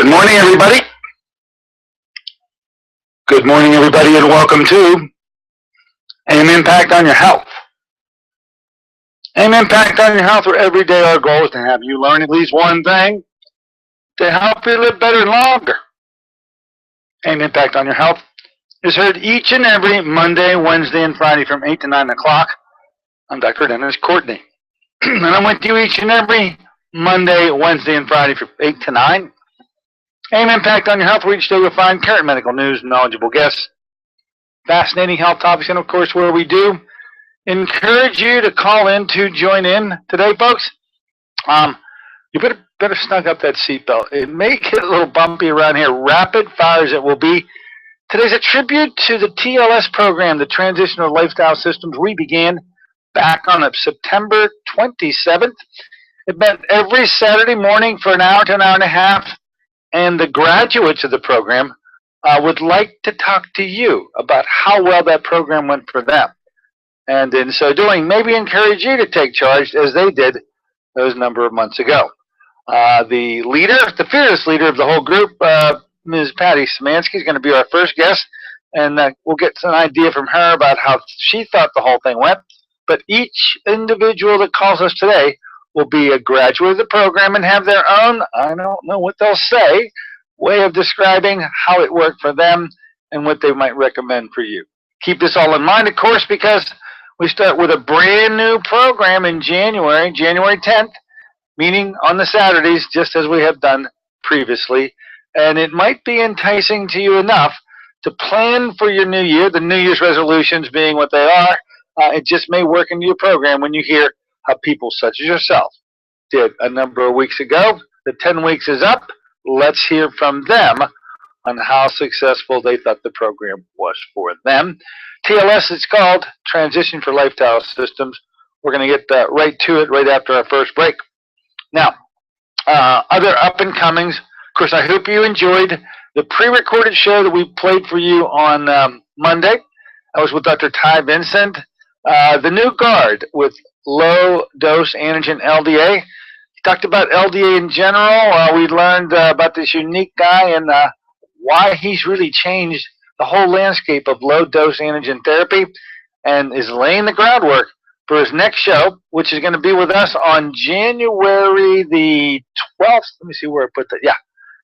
Good morning, everybody. Good morning, everybody, and welcome to AIM Impact on Your Health. AIM Impact on Your Health, where every day our goal is to have you learn at least one thing to help you live better and longer. AIM Impact on Your Health is heard each and every Monday, Wednesday, and Friday from 8 to 9 o'clock. I'm Dr. Dennis Courtney. And I'm with you each and every Monday, Wednesday, and Friday from 8 to 9. AIM Impact on Your Health, where each day you'll find current medical news, knowledgeable guests, fascinating health topics, and of course, where we do encourage you to call in to join in today, folks. You better snug up that seatbelt. It may get a little bumpy around here. Rapid fires it will be. Today's a tribute to the TLS program, the Transitional Lifestyle Systems we began back on September 27th. It met every Saturday morning for an hour to an hour and a half. And the graduates of the program would like to talk to you about how well that program went for them. And in so doing, maybe encourage you to take charge as they did those number of months ago. The leader, the fearless leader of the whole group, Ms. Patty Szymanski, is going to be our first guest. And we'll get an idea from her about how she thought the whole thing went. But each individual that calls us today will be a graduate of the program and have their own, I don't know what they'll say, way of describing how it worked for them and what they might recommend for you. Keep this all in mind, of course, because we start with a brand new program in January 10th, meeting on the Saturdays, just as we have done previously. And it might be enticing to you enough to plan for your new year, the New Year's resolutions being what they are. It just may work into your program when you hear how people such as yourself did a number of weeks ago. The 10 weeks is up. Let's hear from them on how successful they thought the program was for them. TLS, it's called Transition for Lifestyle Systems. We're going to get right to it right after our first break. Now, other up-and-comings. Of course, I hope you enjoyed the pre-recorded show that we played for you on Monday. I was with Dr. Ty Vincent, the new guard with low-dose antigen LDA. He talked about LDA in general. We learned about this unique guy and why he's really changed the whole landscape of low-dose antigen therapy and is laying the groundwork for his next show, which is going to be with us on January the 12th. Let me see where I put that. Yeah,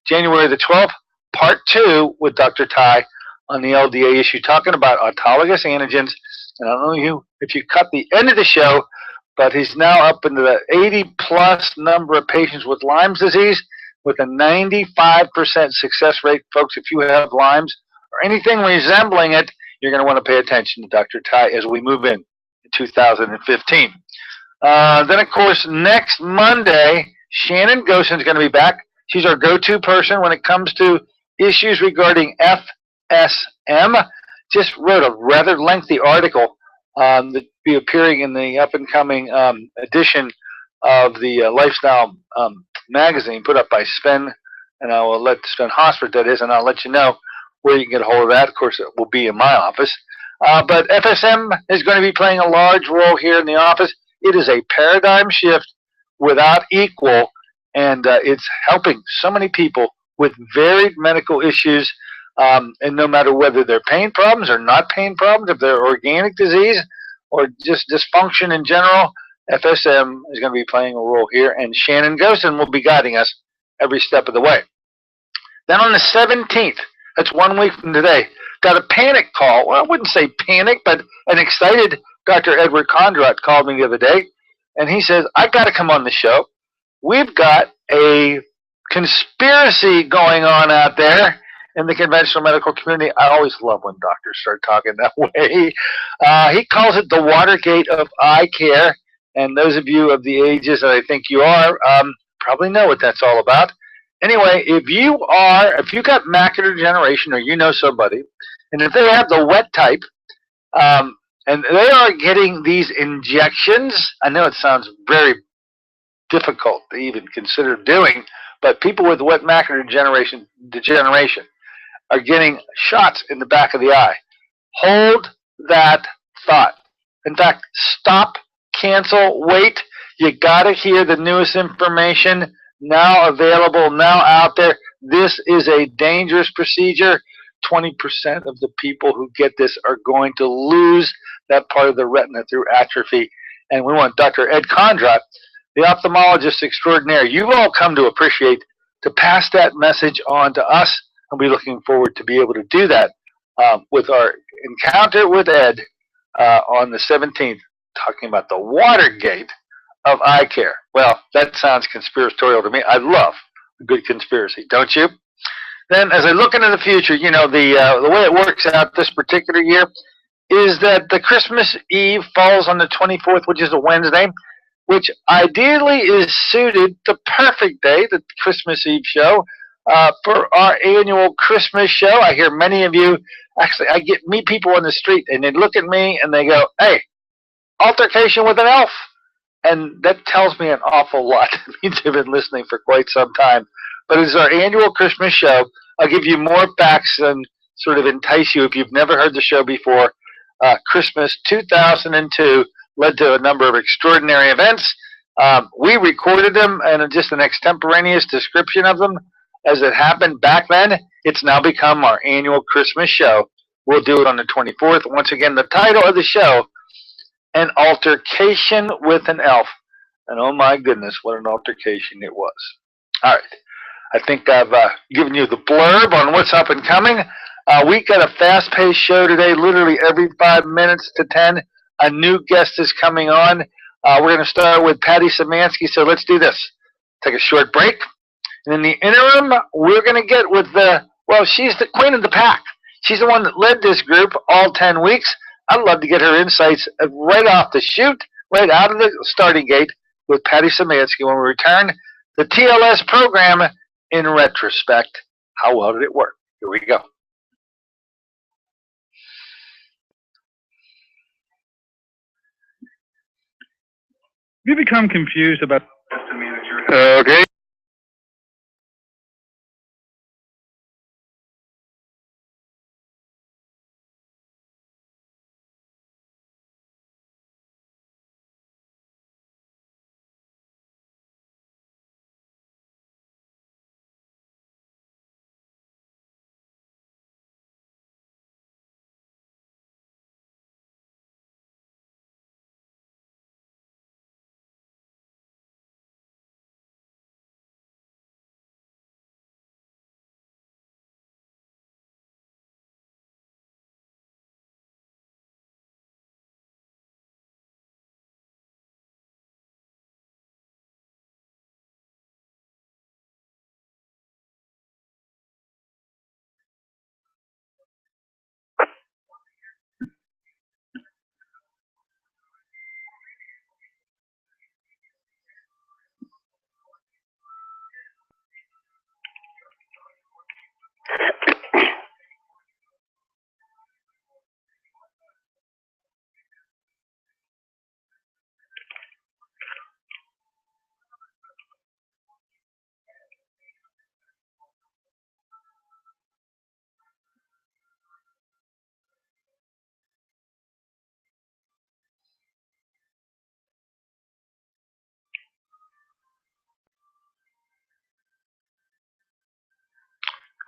January the 12th, part 2 with Dr. Ty on the LDA issue, talking about autologous antigens. And I don't know if you cut the end of the show, but he's now up into the 80-plus number of patients with Lyme's disease with a 95% success rate. Folks, if you have Lyme's or anything resembling it, you're going to want to pay attention to Dr. Ty as we move in 2015. Then, of course, next Monday, Shannon Gossen's going to be back. She's our go-to person when it comes to issues regarding FSM. Just wrote a rather lengthy article that will be appearing in the up-and-coming edition of the Lifestyle magazine put up by Sven, and I will let Sven Hosford, that is, and I'll let you know where you can get a hold of that. Of course, it will be in my office. But FSM is going to be playing a large role here in the office. It is a paradigm shift without equal, and it's helping so many people with varied medical issues. And no matter whether they're pain problems or not pain problems, if they're organic disease or just dysfunction in general, FSM is going to be playing a role here, and Shannon Gosen will be guiding us every step of the way. Then on the 17th, that's 1 week from today, got a panic call. Well, I wouldn't say panic, but an excited Dr. Edward Condrat called me the other day, and he says, I got to come on the show. We've got a conspiracy going on out there in the conventional medical community. I always love when doctors start talking that way. He calls it the Watergate of eye care. And those of you of the ages that I think you are probably know what that's all about. Anyway, if you got macular degeneration or you know somebody, and if they have the wet type, and they are getting these injections, I know it sounds very difficult to even consider doing, but people with wet macular degeneration are getting shots in the back of the eye. Hold that thought. In fact, stop, cancel, wait. You got to hear the newest information now available, now out there. This is a dangerous procedure. 20% of the people who get this are going to lose that part of the retina through atrophy. And we want Dr. Ed Condra, the ophthalmologist extraordinaire, you've all come to appreciate, to pass that message on to us. And we're looking forward to be able to do that with our encounter with Ed on the 17th, talking about the Watergate of eye care. Well, that sounds conspiratorial to me. I love a good conspiracy, don't you? Then, as I look into the future, you know, the way it works out this particular year is that the Christmas Eve falls on the 24th, which is a Wednesday, which ideally is suited the perfect day, the Christmas Eve show, for our annual Christmas show. I hear many of you, actually, I meet people on the street, and they look at me and they go, hey, altercation with an elf. And that tells me an awful lot. It means they've been listening for quite some time. But it's our annual Christmas show. I'll give you more facts and sort of entice you if you've never heard the show before. Christmas 2002 led to a number of extraordinary events. We recorded them and just an extemporaneous description of them as it happened back then. It's now become our annual Christmas show. We'll do it on the 24th. Once again, the title of the show, An Altercation with an Elf. And oh my goodness, what an altercation it was. All right. I think I've given you the blurb on what's up and coming. We got a fast-paced show today. Literally every 5 minutes to 10, a new guest is coming on. We're going to start with Patty Szymanski, so let's do this. Take a short break. And in the interim, we're going to get with well, she's the queen of the pack. She's the one that led this group all 10 weeks. I'd love to get her insights right off the chute, right out of the starting gate with Patty Szymanski when we return. The TLS program in retrospect. How well did it work? Here we go. You become confused about okay.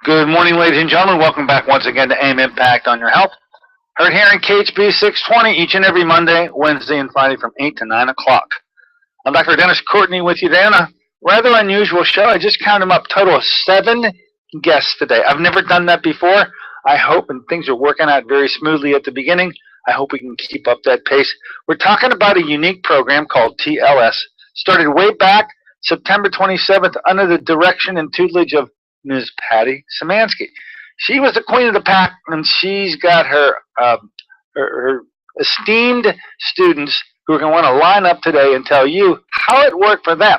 Good morning, ladies and gentlemen. Welcome back once again to AIM Impact on Your Health. Heard here in KHB 620 each and every Monday, Wednesday, and Friday from 8 to 9 o'clock. I'm Dr. Dennis Courtney with you today on a rather unusual show. I just counted them up, total of 7 guests today. I've never done that before. I hope, and things are working out very smoothly at the beginning, I hope we can keep up that pace. We're talking about a unique program called TLS. Started way back September 27th under the direction and tutelage of Ms. Patty Szymanski. She was the queen of the pack, and she's got her esteemed students who are going to want to line up today and tell you how it worked for them.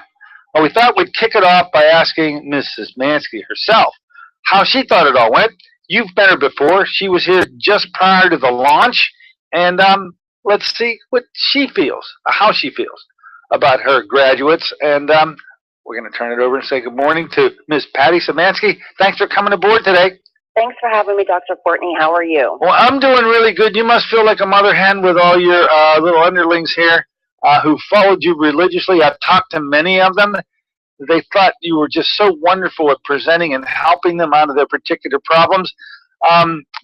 Well, we thought we'd kick it off by asking Mrs. Szymanski herself how she thought it all went. You've met her before. She was here just prior to the launch, and let's see what she feels, how she feels about her graduates, and we're going to turn it over and say good morning to Ms. Patty Szymanski. Thanks for coming aboard today. Thanks for having me, Dr. Courtney. How are you? Well, I'm doing really good. You must feel like a mother hen with all your little underlings here who followed you religiously. I've talked to many of them. they thought you were just so wonderful at presenting and helping them out of their particular problems.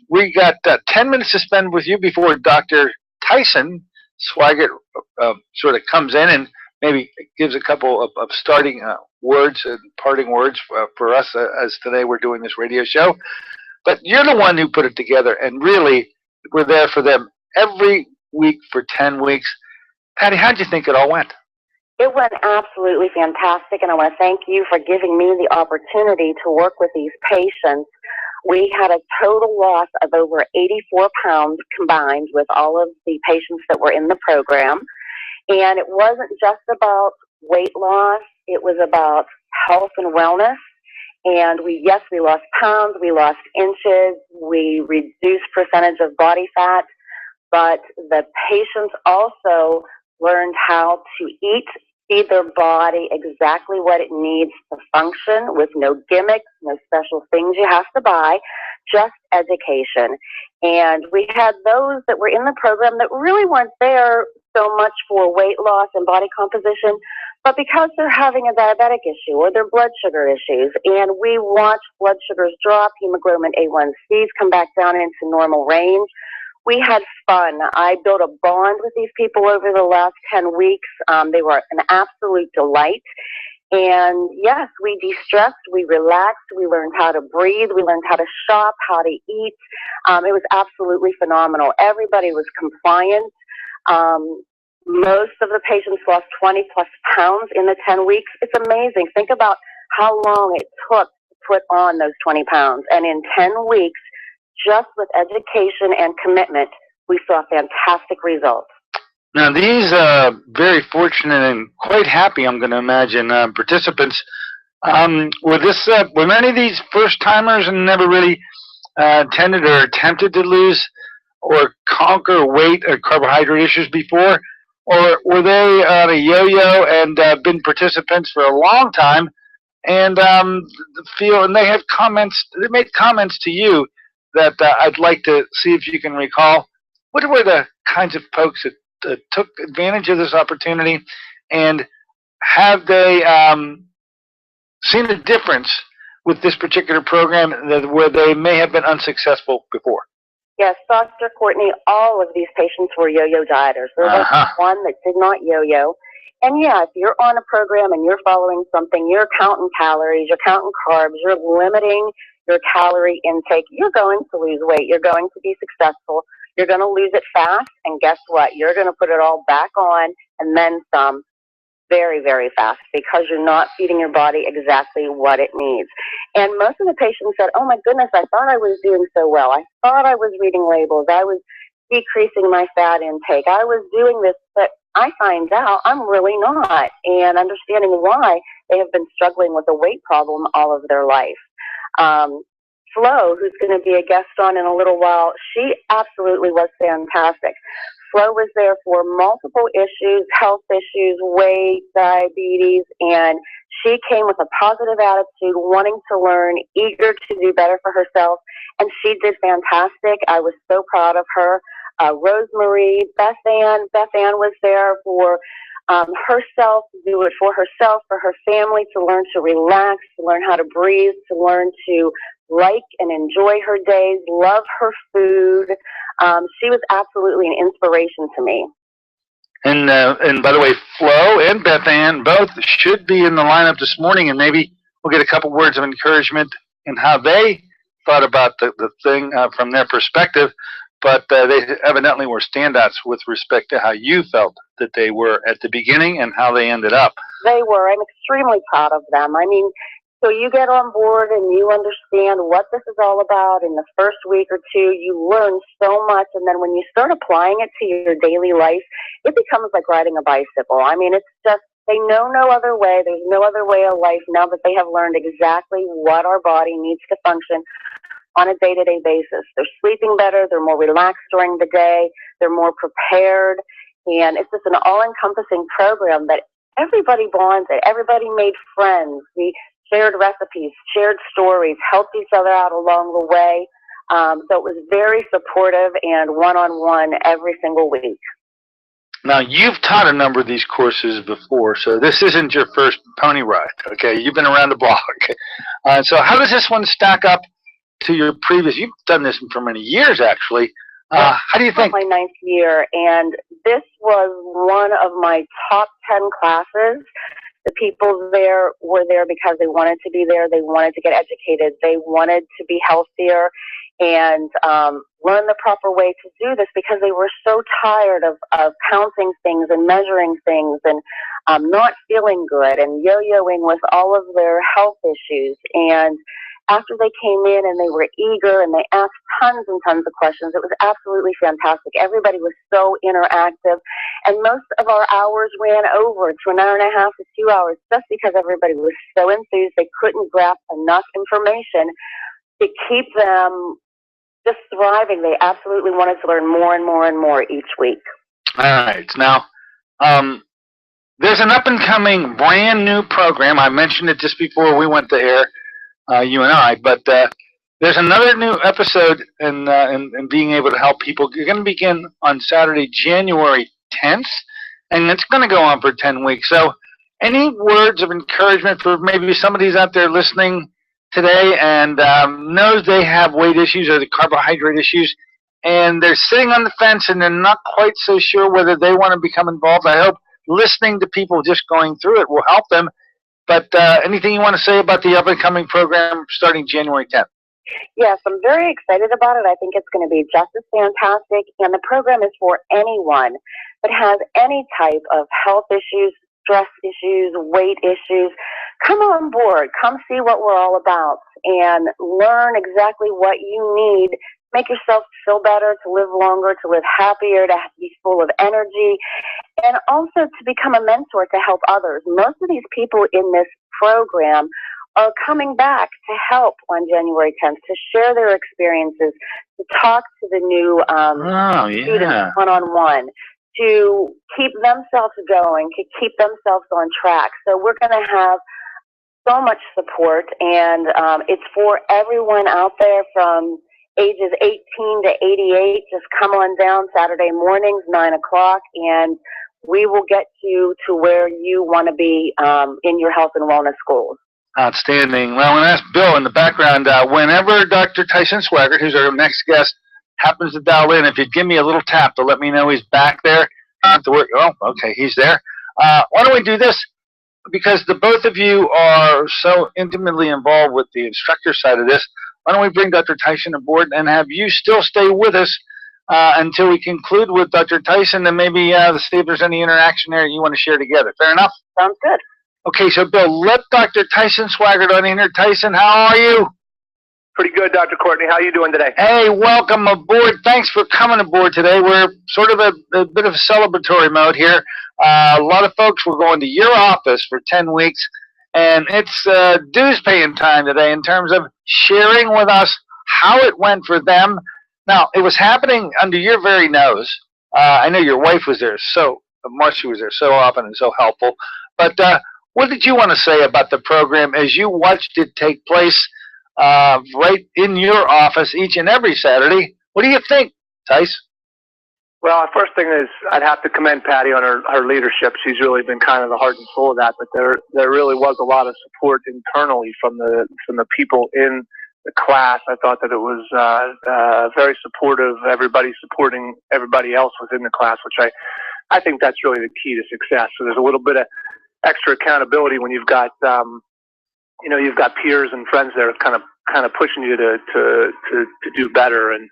We got 10 minutes to spend with you before Dr. Tyson Swigert sort of comes in and maybe gives a couple of starting words and parting words for us as today we're doing this radio show. But you're the one who put it together, and really we're there for them every week for 10 weeks. Patty, how'd you think it all went? It went absolutely fantastic, and I want to thank you for giving me the opportunity to work with these patients. We had a total loss of over 84 pounds combined with all of the patients that were in the program. And it wasn't just about weight loss, it was about health and wellness. And we lost pounds, we lost inches, we reduced percentage of body fat, but the patients also learned how to eat, feed their body exactly what it needs to function with no gimmicks, no special things you have to buy, just education. And we had those that were in the program that really weren't there so much for weight loss and body composition, but because they're having a diabetic issue or their blood sugar issues. And we watched blood sugars drop, hemoglobin A1Cs come back down into normal range. We had fun. I built a bond with these people over the last 10 weeks. They were an absolute delight. And yes, we de-stressed, we relaxed, we learned how to breathe, we learned how to shop, how to eat. It was absolutely phenomenal. Everybody was compliant. Most of the patients lost 20 plus pounds in the 10 weeks. It's amazing. Think about how long it took to put on those 20 pounds. And in 10 weeks, just with education and commitment, we saw fantastic results. Now, these very fortunate and quite happy, I'm going to imagine, participants, were many of these first-timers and never really tended or attempted to lose or conquer weight or carbohydrate issues before? Or were they on a yo-yo and been participants for a long time and they have comments, they made comments to you that I'd like to see if you can recall. What were the kinds of folks that took advantage of this opportunity, and have they seen a difference with this particular program where they may have been unsuccessful before? Yes, Dr. Courtney, all of these patients were yo-yo dieters. There was one that did not yo-yo. And yeah, if you're on a program and you're following something, you're counting calories, you're counting carbs, you're limiting your calorie intake, you're going to lose weight, you're going to be successful, you're going to lose it fast, and guess what? You're going to put it all back on and then some very, very fast because you're not feeding your body exactly what it needs. And most of the patients said, oh my goodness, I thought I was doing so well. I thought I was reading labels. I was decreasing my fat intake. I was doing this, but I find out I'm really not. And understanding why they have been struggling with a weight problem all of their life. Flo, who's going to be a guest on in a little while, she absolutely was fantastic. Flo was there for multiple issues, health issues, weight, diabetes, and she came with a positive attitude, wanting to learn, eager to do better for herself, and she did fantastic. I was so proud of her. Rosemarie, Beth Ann was there for herself, to do it for herself, for her family, to learn to relax, to learn how to breathe, to learn to like and enjoy her days, love her food. She was absolutely an inspiration to me. And by the way, Flo and Beth Ann both should be in the lineup this morning, and maybe we'll get a couple words of encouragement in how they thought about the thing from their perspective. But they evidently were standouts with respect to how you felt that they were at the beginning and how they ended up. They were. I'm extremely proud of them. I mean, so you get on board and you understand what this is all about. In the first week or two, you learn so much. And then when you start applying it to your daily life, it becomes like riding a bicycle. I mean, it's just, they know no other way. There's no other way of life now that they have learned exactly what our body needs to function on a day-to-day basis. They're sleeping better, they're more relaxed during the day, they're more prepared, and it's just an all-encompassing program that everybody bonds at. Everybody made friends. We shared recipes, shared stories, helped each other out along the way. So it was very supportive and one-on-one every single week. Now, you've taught a number of these courses before, so this isn't your first pony ride, okay? You've been around the block. So how does this one stack up to your previous? You've done this for many years, actually. How do you think? My ninth year, and this was one of my top 10 classes. The people there were there because they wanted to be there. They wanted to get educated. They wanted to be healthier and learn the proper way to do this because they were so tired of counting things and measuring things and not feeling good and yo-yoing with all of their health issues. And after they came in and they were eager and they asked tons and tons of questions, it was absolutely fantastic. Everybody was so interactive, and most of our hours ran over to an hour and a half to 2 hours just because everybody was so enthused they couldn't grasp enough information to keep them just thriving. They absolutely wanted to learn more and more and more each week. All right. Now, there's an up-and-coming brand new program. I mentioned it just before we went to air. You and I, but there's another new episode in being able to help people. You're going to begin on Saturday, January 10th, and it's going to go on for 10 weeks. So any words of encouragement for maybe somebody's out there listening today and knows they have weight issues or the carbohydrate issues, and they're sitting on the fence and they're not quite so sure whether they want to become involved? I hope listening to people just going through it will help them. But anything you want to say about the up-and-coming program starting January 10th? Yes, I'm very excited about it. I think it's going to be just as fantastic. And the program is for anyone that has any type of health issues, stress issues, weight issues. Come on board. Come see what we're all about and learn exactly what you need. Make yourself feel better, to live longer, to live happier, to be full of energy, and also to become a mentor to help others. Most of these people in this program are coming back to help on January 10th, to share their experiences, to talk to the new students one-on-one, to keep themselves going, to keep themselves on track. So we're going to have so much support, and it's for everyone out there from ages 18 to 88. Just come on down Saturday mornings, 9 o'clock, and we will get you to where you want to be in your health and wellness goals. Outstanding. Well, I want to ask Bill in the background, whenever Dr. Tyson Swaggart, who's our next guest, happens to dial in, if you'd give me a little tap to let me know he's back there. I have to work. Oh, okay, he's there. Why don't we do this? Because the both of you are so intimately involved with the instructor side of this, why don't we bring Dr. Tyson aboard and have you still stay with us until we conclude with Dr. Tyson, and maybe see if there's any interaction there you want to share together. Fair enough? Sounds good. Okay, so Bill, let Dr. Tyson Swaggart on in here. Tyson, how are you? Pretty good, Dr. Courtney. How are you doing today? Hey, welcome aboard. Thanks for coming aboard today. We're sort of a bit of a celebratory mode here. A lot of folks were going to your office for 10 weeks, and it's dues paying time today in terms of sharing with us how it went for them. Now, it was happening under your very nose. I know your wife was there, Marcy was there so often and so helpful. But what did you want to say about the program as you watched it take place right in your office each and every Saturday? What do you think, Tice? Well, first thing is I'd have to commend Patty on her leadership. She's really been kind of the heart and soul of that. But there really was a lot of support internally from the people in the class. I thought that it was very supportive. Everybody supporting everybody else within the class, which I think that's really the key to success. So there's a little bit of extra accountability when you've got you've got peers and friends there kind of pushing you to do better. And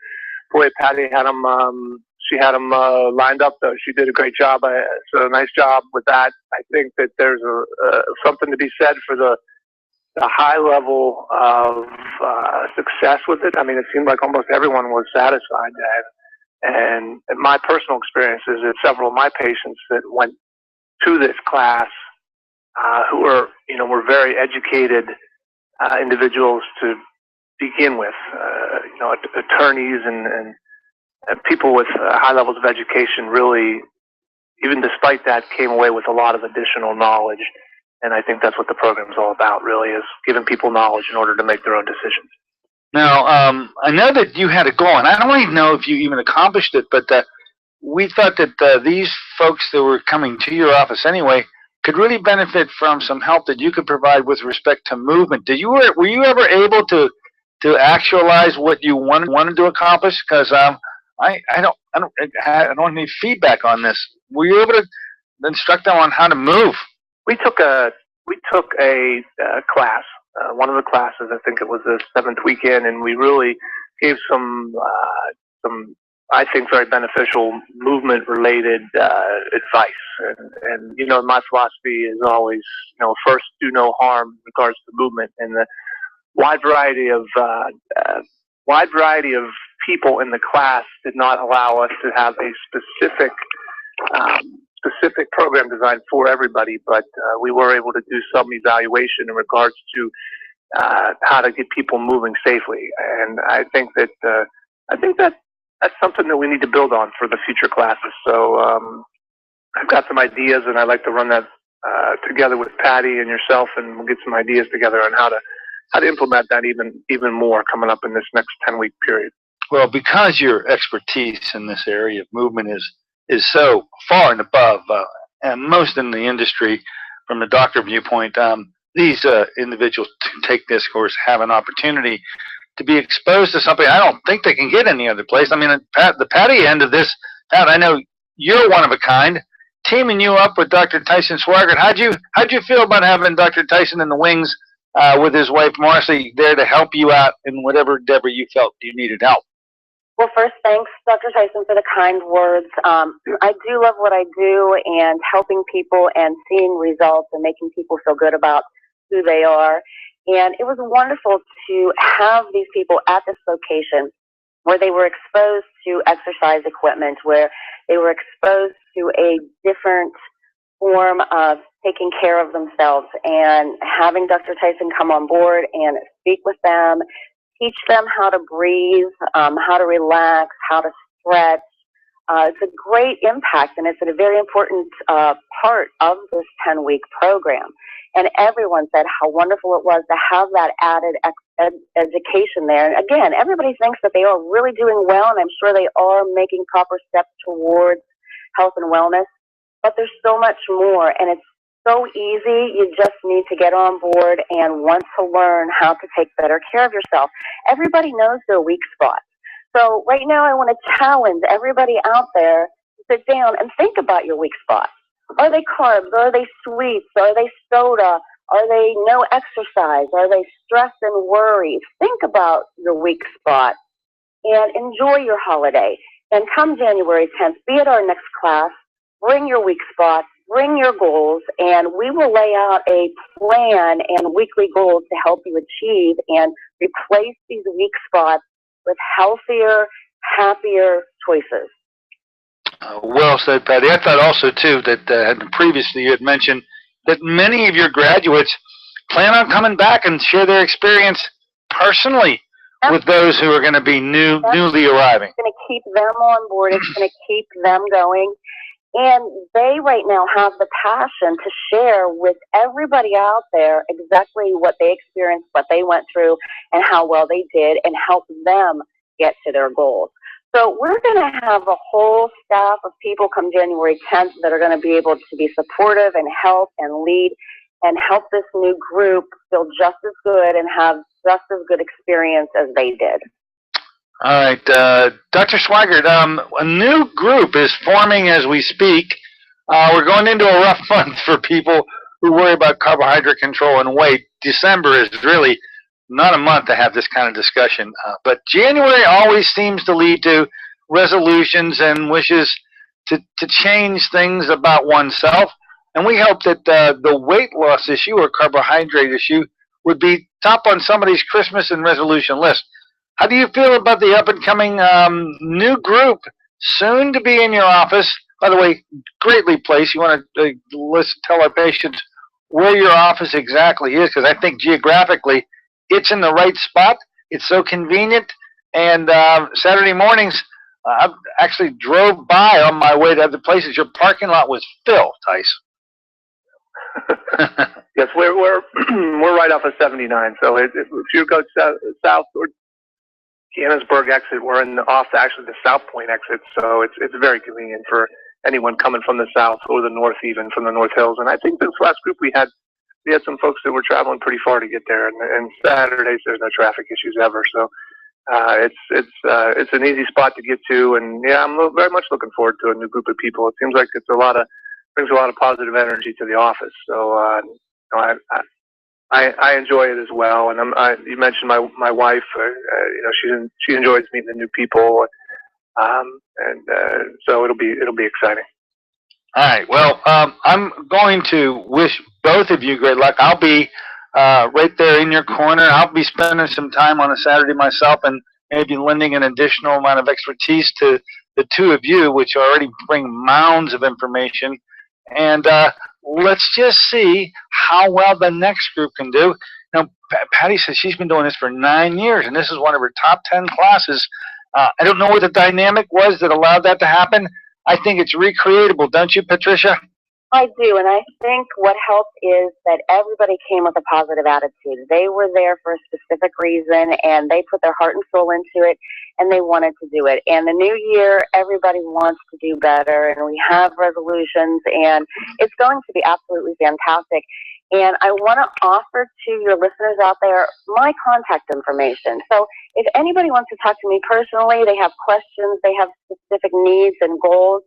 boy, Patty had them. She had them lined up, though. She did a great job. So nice job with that. I think that there's something to be said for the high level of success with it. I mean, it seemed like almost everyone was satisfied. And my personal experience is that several of my patients that went to this class who were very educated individuals to begin with, attorneys and people with high levels of education really, even despite that, came away with a lot of additional knowledge. And I think that's what the program's all about, really, is giving people knowledge in order to make their own decisions. Now, I know that you had a goal, and I don't even know if you even accomplished it, but we thought that these folks that were coming to your office anyway could really benefit from some help that you could provide with respect to movement. Were you ever able to actualize what you wanted to accomplish? Because I don't need feedback on this. Were you able to instruct them on how to move? We took a class, one of the classes. I think it was the 7th weekend, and we really gave some I think very beneficial movement related advice. And you know, my philosophy is always, you know, first do no harm in regards to movement, and the wide variety of people in the class did not allow us to have a specific program designed for everybody, but we were able to do some evaluation in regards to how to get people moving safely. And I think that's something that we need to build on for the future classes. So I've got some ideas, and I'd like to run that together with Patty and yourself, and we'll get some ideas together on how to implement that even more coming up in this next 10-week period. Well, because your expertise in this area of movement is so far and above and most in the industry from a doctor viewpoint, these individuals who take this course have an opportunity to be exposed to something I don't think they can get any other place. I mean, the Patty end of this, Pat, I know you're one of a kind. Teaming you up with Dr. Tyson Swigert, how'd you feel about having Dr. Tyson in the wings with his wife Marcy there to help you out in whatever endeavor you felt you needed help? Well, first, thanks, Dr. Tyson, for the kind words. I do love what I do, and helping people and seeing results and making people feel good about who they are. And it was wonderful to have these people at this location where they were exposed to exercise equipment, where they were exposed to a different form of taking care of themselves, and having Dr. Tyson come on board and speak with them, teach them how to breathe, how to relax, how to stretch. It's a great impact, and it's a very important part of this 10-week program. And everyone said how wonderful it was to have that added education there. And again, everybody thinks that they are really doing well, and I'm sure they are making proper steps towards health and wellness. But there's so much more, and it's so easy. You just need to get on board and want to learn how to take better care of yourself. Everybody knows their weak spots. So right now I want to challenge everybody out there to sit down and think about your weak spots. Are they carbs? Are they sweets? Are they soda? Are they no exercise? Are they stress and worry? Think about your weak spot and enjoy your holiday. And come January 10th, be at our next class, bring your weak spots, bring your goals, and we will lay out a plan and weekly goals to help you achieve and replace these weak spots with healthier, happier choices. Well said, Patty. I thought also, too, that previously you had mentioned that many of your graduates plan on coming back and share their experience personally with those who are going to be newly arriving. It's going to keep them on board. It's going to keep them going. And they right now have the passion to share with everybody out there exactly what they experienced, what they went through, and how well they did, and help them get to their goals. So we're going to have a whole staff of people come January 10th that are going to be able to be supportive and help and lead and help this new group feel just as good and have just as good experience as they did. All right, Dr. Swigert, a new group is forming as we speak. We're going into a rough month for people who worry about carbohydrate control and weight. December is really not a month to have this kind of discussion, but January always seems to lead to resolutions and wishes to change things about oneself. And we hope that the weight loss issue or carbohydrate issue would be top on somebody's Christmas and resolution list. How do you feel about the up-and-coming new group soon to be in your office? By the way, greatly placed. You want to tell our patients where your office exactly is, because I think geographically it's in the right spot. It's so convenient. And Saturday mornings, I actually drove by on my way to other places. Your parking lot was filled, Tice. Yes, we're we're right off of 79. So if you go south or Canonsburg exit. We're off actually the South Point exit, so it's very convenient for anyone coming from the south or the north, even from the North Hills. And I think this last group we had some folks that were traveling pretty far to get there. And Saturdays there's no traffic issues ever, so it's an easy spot to get to. And yeah, I'm very much looking forward to a new group of people. It seems like it's brings a lot of positive energy to the office. So I enjoy it as well. And you mentioned my wife. She enjoys meeting the new people, so it'll be exciting. All right. Well, I'm going to wish both of you great luck. I'll be right there in your corner. I'll be spending some time on a Saturday myself, and maybe lending an additional amount of expertise to the two of you, which already bring mounds of information. And let's just see how well the next group can do. Now, Patty says she's been doing this for 9 years, and this is one of her top 10 classes. I don't know what the dynamic was that allowed that to happen. I think it's recreatable, don't you, Patricia? I do, and I think what helped is that everybody came with a positive attitude. They were there for a specific reason, and they put their heart and soul into it, and they wanted to do it. And the new year, everybody wants to do better, and we have resolutions, and it's going to be absolutely fantastic. And I want to offer to your listeners out there my contact information. So if anybody wants to talk to me personally, they have questions, they have specific needs and goals,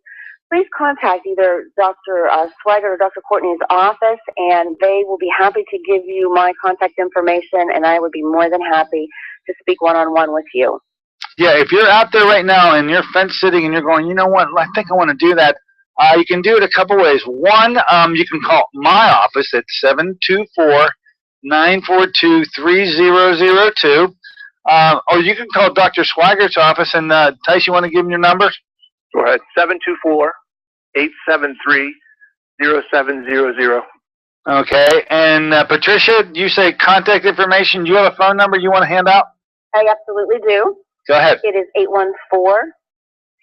please contact either Dr. Swigert or Dr. Courtney's office, and they will be happy to give you my contact information, and I would be more than happy to speak one-on-one with you. Yeah, if you're out there right now and you're fence sitting and you're going, you know what, I think I want to do that, you can do it a couple ways. One, you can call my office at 724-942-3002, or you can call Dr. Swigert's office. And Tice, you want to give him your number? Go ahead. 724-873-0700. Okay. And Patricia, you say contact information. Do you have a phone number you want to hand out? I absolutely do. Go ahead. It is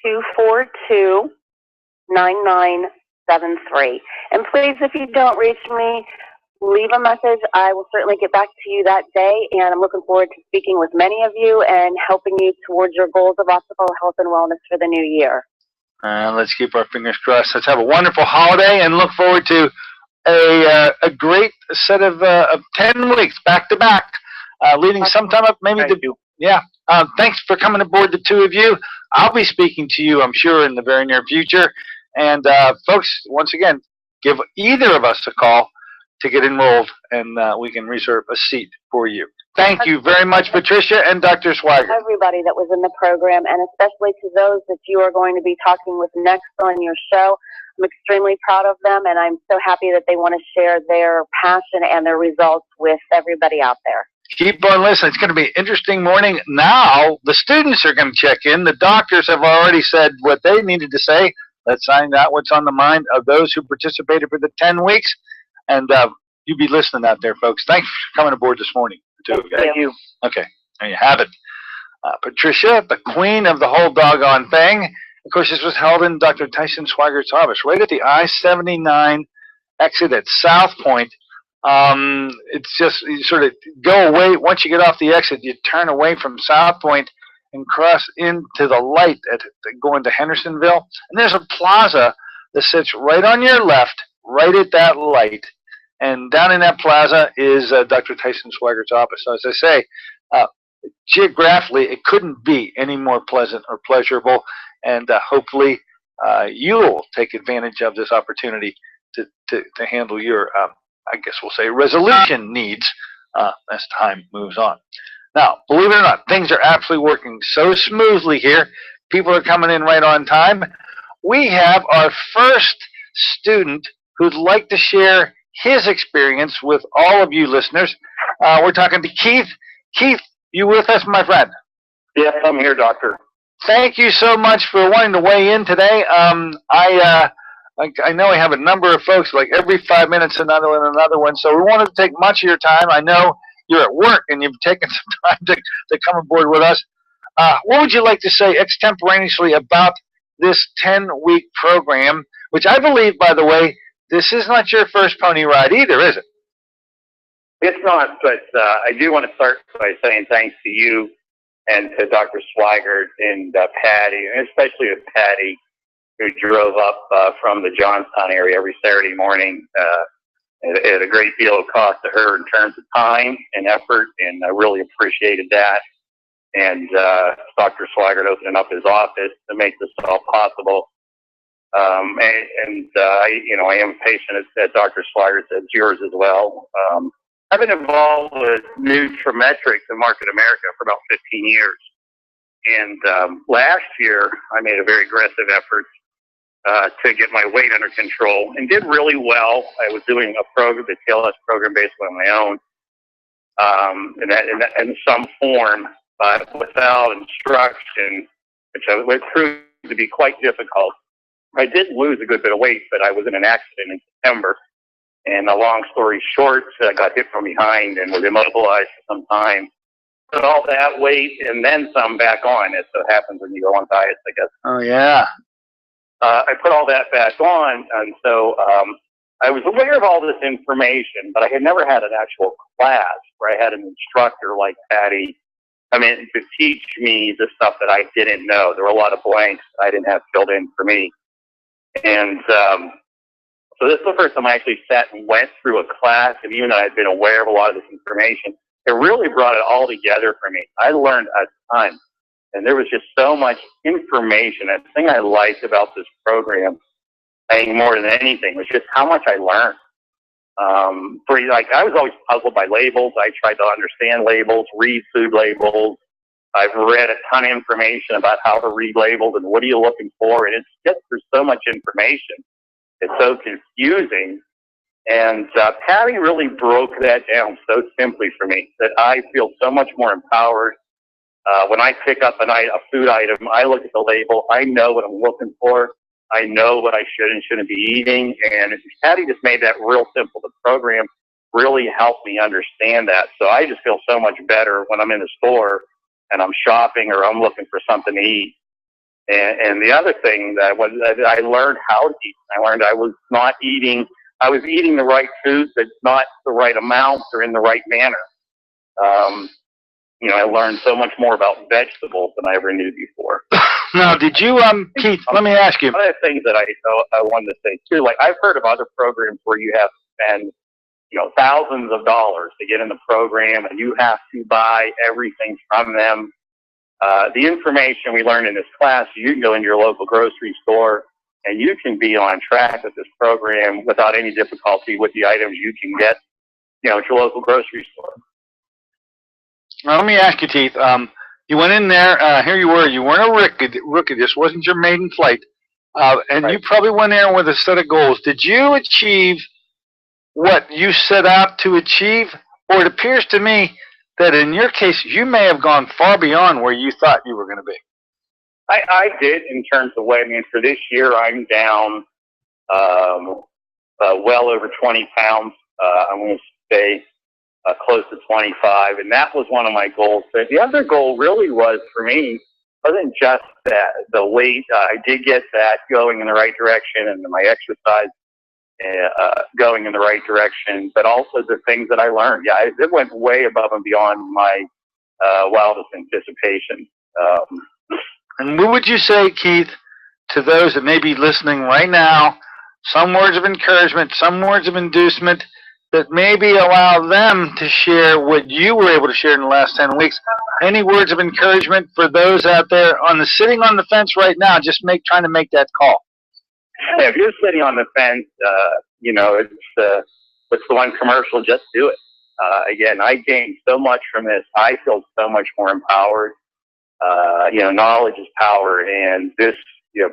814-242-9973. And please, if you don't reach me, leave a message. I will certainly get back to you that day, and I'm looking forward to speaking with many of you and helping you towards your goals of optical health and wellness for the new year. Let's keep our fingers crossed. Let's have a wonderful holiday and look forward to a great set of 10 weeks back to back, leading sometime up maybe to you. Yeah. Thanks for coming aboard, the two of you. I'll be speaking to you, I'm sure, in the very near future. And folks, once again, give either of us a call to get enrolled, and we can reserve a seat for you. Thank you very much, Patricia and Dr. Swigert. Everybody that was in the program, and especially to those that you are going to be talking with next on your show. I'm extremely proud of them, and I'm so happy that they want to share their passion and their results with everybody out there. Keep on listening. It's going to be an interesting morning. Now, the students are going to check in. The doctors have already said what they needed to say. Let's find out what's on the mind of those who participated for the 10 weeks. And you be listening out there, folks. Thanks for coming aboard this morning. Thank you. Okay, there you have it. Patricia, the queen of the whole doggone thing. Of course, this was held in Dr. Tyson Swigert's office, right at the I-79 exit at South Point. It's just, you sort of go away. Once you get off the exit, you turn away from South Point and cross into the light going to Hendersonville. And there's a plaza that sits right on your left, right at that light. And down in that plaza is Dr. Tyson Swigert's office. So as I say, geographically, it couldn't be any more pleasant or pleasurable. And hopefully you'll take advantage of this opportunity to handle your, I guess we'll say, resolution needs as time moves on. Now, believe it or not, things are absolutely working so smoothly here. People are coming in right on time. We have our first student who'd like to share his experience with all of you listeners. We're talking to Keith. Keith, you with us, my friend? Yes, I'm here, Doctor. Thank you so much for wanting to weigh in today. I know I have a number of folks, like every 5 minutes another one, so we wanted to take much of your time. I know you're at work and you've taken some time to come aboard with us. What would you like to say extemporaneously about this 10-week program, which I believe, by the way, this is not your first pony ride either, is it? It's not, but I do want to start by saying thanks to you and to Dr. Swigert and Patty, and especially with Patty, who drove up from the Johnstown area every Saturday morning. At a great deal of cost to her in terms of time and effort, and I really appreciated that. And Dr. Swigert opening up his office to make this all possible. I am a patient at Dr. Swigert's, as yours as well. I've been involved with Nutrimetrics in Market America for about 15 years. And last year, I made a very aggressive effort to get my weight under control and did really well. I was doing a program, the TLS program, basically on my own, in some form, but without instruction, which proved to be quite difficult. I did lose a good bit of weight, but I was in an accident in September. And a long story short, I got hit from behind and was immobilized for some time. Put all that weight and then some back on, as so happens when you go on diets, I guess. Oh, yeah. I put all that back on, and so I was aware of all this information, but I had never had an actual class where I had an instructor like Patty to teach me the stuff that I didn't know. There were a lot of blanks I didn't have filled in for me. And so this is the first time I actually sat and went through a class, and even though I'd been aware of a lot of this information, it really brought it all together for me. I learned a ton, and there was just so much information. And the thing I liked about this program, I think more than anything, was just how much I learned. I was always puzzled by labels. I tried to understand labels, read food labels. I've read a ton of information about how to read labels and what are you looking for. And it's just, there's so much information. It's so confusing. And Patty really broke that down so simply for me that I feel so much more empowered. When I pick up a food item, I look at the label. I know what I'm looking for. I know what I should and shouldn't be eating. And Patty just made that real simple. The program really helped me understand that. So I just feel so much better when I'm in the store and I'm shopping or I'm looking for something to eat. And the other thing that I learned how to eat. I learned I was eating the right foods, but not the right amounts or in the right manner. I learned so much more about vegetables than I ever knew before. Now, did you, Keith, let me ask you. One of the things that I wanted to say too, like I've heard of other programs where you have to spend, thousands of dollars to get in the program and you have to buy everything from them. The information we learned in this class, you can go into your local grocery store and you can be on track with this program without any difficulty with the items you can get, at your local grocery store. Now, let me ask you, Keith. You went in there. Here you were. You weren't a rookie. This wasn't your maiden flight. And right. You probably went there with a set of goals. Did you achieve what you set out to achieve? Or it appears to me that in your case, you may have gone far beyond where you thought you were going to be. I did in terms of weight. For this year, I'm down well over 20 pounds. I'm going to stay close to 25, and that was one of my goals. But the other goal really was, for me, wasn't just that, the weight. I did get that going in the right direction, and my exercise going in the right direction, but also the things that I learned. Yeah, it went way above and beyond my wildest anticipation. And what would you say, Keith, to those that may be listening right now, some words of encouragement, some words of inducement, that maybe allow them to share what you were able to share in the last 10 weeks? Any words of encouragement for those out there sitting on the fence right now, just trying to make that call? Yeah, if you're sitting on the fence, it's the one commercial, just do it. Again, I gained so much from this. I feel so much more empowered. Knowledge is power, and this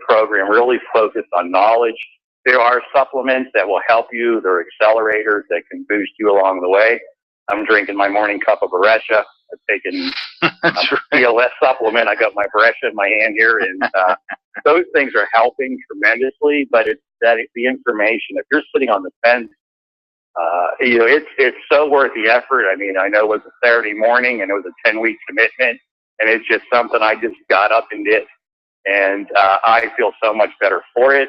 program really focused on knowledge. There are supplements that will help you. There are accelerators that can boost you along the way. I'm drinking my morning cup of Beresha. I've taken a TLS supplement. I got my Beresha in my hand here, and those things are helping tremendously. But it's the information. If you're sitting on the fence, it's so worth the effort. I know it was a Saturday morning, and it was a 10-week commitment, and it's just something I just got up and did, and I feel so much better for it.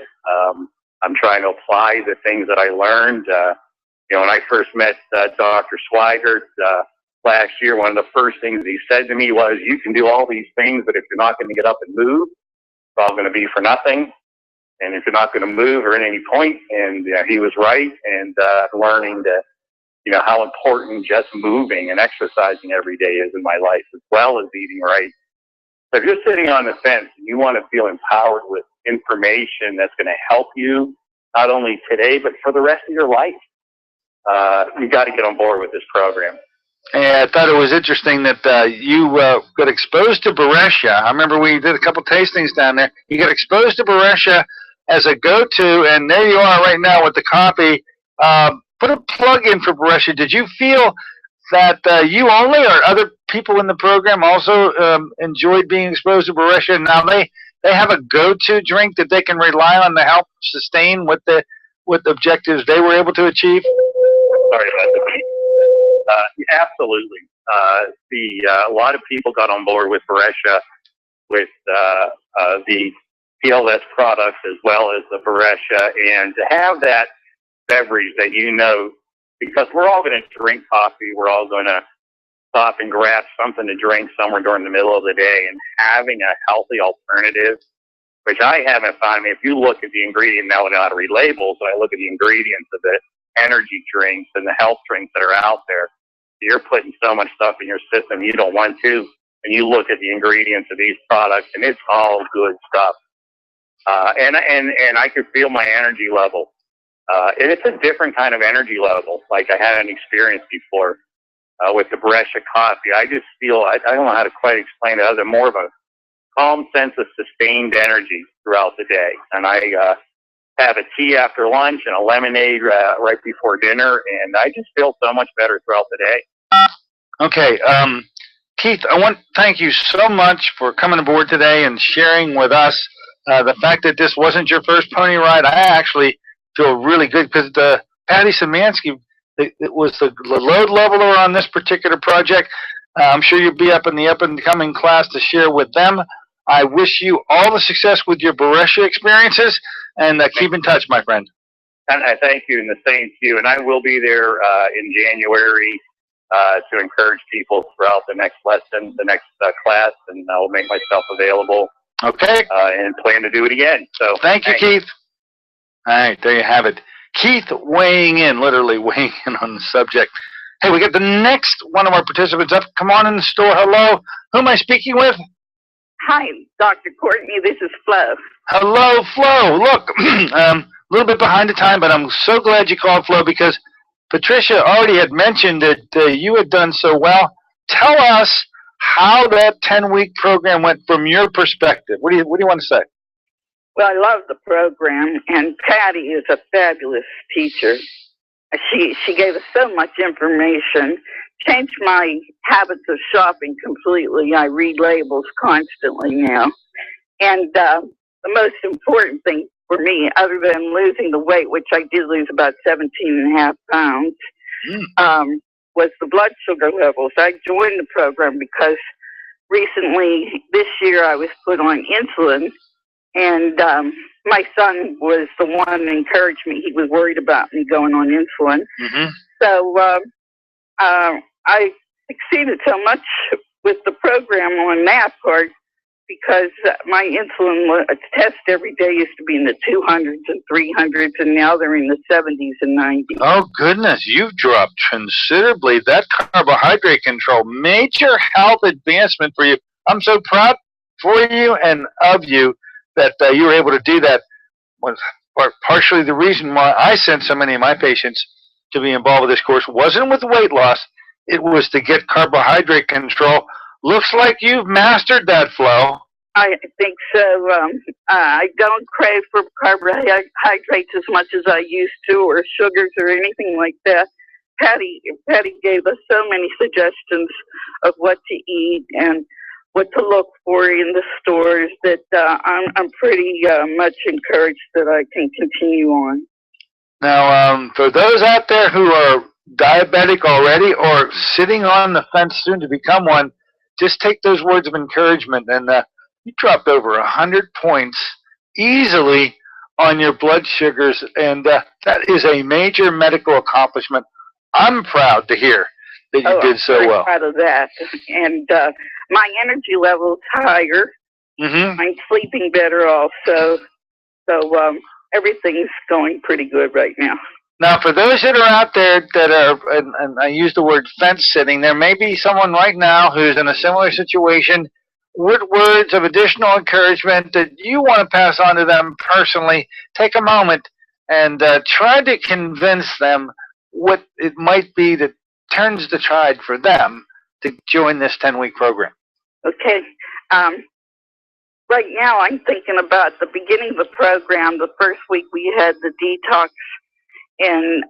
I'm trying to apply the things that I learned. When I first met Dr. Swigert, last year, one of the first things he said to me was, you can do all these things, but if you're not going to get up and move, it's all going to be for nothing. And if you're not going to move or at any point, and he was right, and learning to, how important just moving and exercising every day is in my life, as well as eating right. So if you're sitting on the fence and you want to feel empowered with information that's going to help you, not only today, but for the rest of your life, you got to get on board with this program. And I thought it was interesting that you got exposed to Beresha. I remember we did a couple tastings down there. You got exposed to Beresha as a go-to, and there you are right now with the coffee. Put a plug in for Beresha. Did you feel that you only or other people in the program also enjoyed being exposed to Beresha? Now they have a go-to drink that they can rely on to help sustain what the objectives they were able to achieve? Sorry about that. Absolutely. A lot of people got on board with Beresha, with the TLS products as well as the Beresha, and to have that beverage that because we're all going to drink coffee, we're all going to stop and grab something to drink somewhere during the middle of the day, and having a healthy alternative, which I haven't found. I mean, if you look at the ingredient, now I know how to read labels, but I look at the ingredients of the energy drinks and the health drinks that are out there, you're putting so much stuff in your system you don't want to, and you look at the ingredients of these products, and it's all good stuff. And I could feel my energy level. And it's a different kind of energy level, like I hadn't experienced before with the Beresha coffee. I just feel, I don't know how to quite explain it, other than more of a calm sense of sustained energy throughout the day. And I have a tea after lunch and a lemonade right before dinner, and I just feel so much better throughout the day. Okay, Keith, I want to thank you so much for coming aboard today and sharing with us the fact that this wasn't your first pony ride. I actually feel really good because Patty Szymanski, it was the load leveler on this particular project. I'm sure you'll be up in the up-and-coming class to share with them. I wish you all the success with your Beresha experiences, and keep in touch, my friend. And I thank you, and the same to you. And I will be there in January to encourage people throughout the next lesson, the next class, and I will make myself available. Okay. And plan to do it again. So thank you, Keith. All right, there you have it. Keith literally weighing in on the subject. Hey, we got the next one of our participants up. Come on in the store. Hello. Who am I speaking with? Hi, Dr. Courtney. This is Flo. Hello, Flo. Look, a little bit behind the time, but I'm so glad you called, Flo, because Patricia already had mentioned that you had done so well. Tell us how that 10-week program went from your perspective. What do you want to say? Well, I love the program, and Patty is a fabulous teacher. She gave us so much information, changed my habits of shopping completely. I read labels constantly now. And the most important thing for me, other than losing the weight, which I did lose about 17.5 pounds, was the blood sugar levels. I joined the program because recently, this year, I was put on insulin, and my son was the one that encouraged me. He was worried about me going on insulin. Mm-hmm. So I succeeded so much with the program on that part because my insulin test every day used to be in the 200s and 300s, and now they're in the 70s and 90s. Oh, goodness. You've dropped considerably. That carbohydrate control, major health advancement for you. I'm so proud for you and of you that you were able to do that. Was partially the reason why I sent so many of my patients to be involved with this course wasn't with weight loss. It was to get carbohydrate control. Looks like you've mastered that, Flo. I think so. I don't crave for carbohydrates as much as I used to, or sugars or anything like that. Patty gave us so many suggestions of what to eat and what to look for in the stores that I'm pretty much encouraged that I can continue on. Now, for those out there who are diabetic already or sitting on the fence soon to become one, just take those words of encouragement. And you dropped over 100 points easily on your blood sugars, and that is a major medical accomplishment. I'm proud to hear that you did so I'm well. proud of that. And my energy level's higher. Mm-hmm. I'm sleeping better also. So everything's going pretty good right now. Now, for those that are out there that are, and I use the word fence sitting, there may be someone right now who's in a similar situation. What words of additional encouragement that you want to pass on to them personally? Take a moment and try to convince them what it might be that turns the tide for them to join this 10-week program. Okay. Right now, I'm thinking about the beginning of the program. The first week we had the detox, and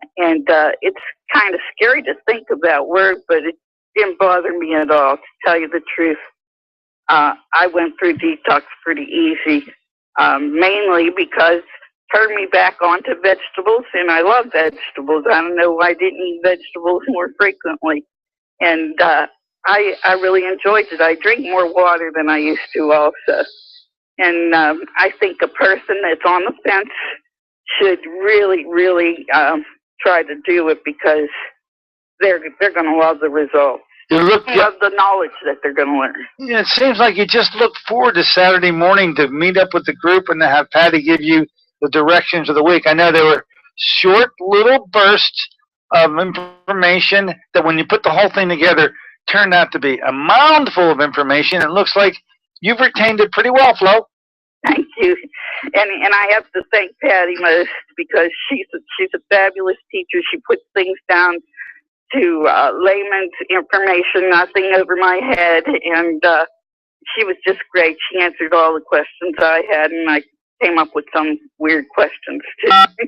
it's kind of scary to think about work, but it didn't bother me at all, to tell you the truth. I went through detox pretty easy, mainly because it turned me back onto vegetables, and I love vegetables. I don't know why I didn't eat vegetables more frequently. And I really enjoyed it. I drink more water than I used to also. And I think a person that's on the fence should really, really try to do it, because they're going to love the results. Love the knowledge that they're going to learn. Yeah, it seems like you just look forward to Saturday morning to meet up with the group and to have Patty give you the directions of the week. I know there were short little bursts of information that when you put the whole thing together turned out to be a moundful of information. It looks like you've retained it pretty well, Flo. Thank you. And I have to thank Patty most, because she's a fabulous teacher. She puts things down to layman's information, nothing over my head, and she was just great. She answered all the questions I had, and I came up with some weird questions too.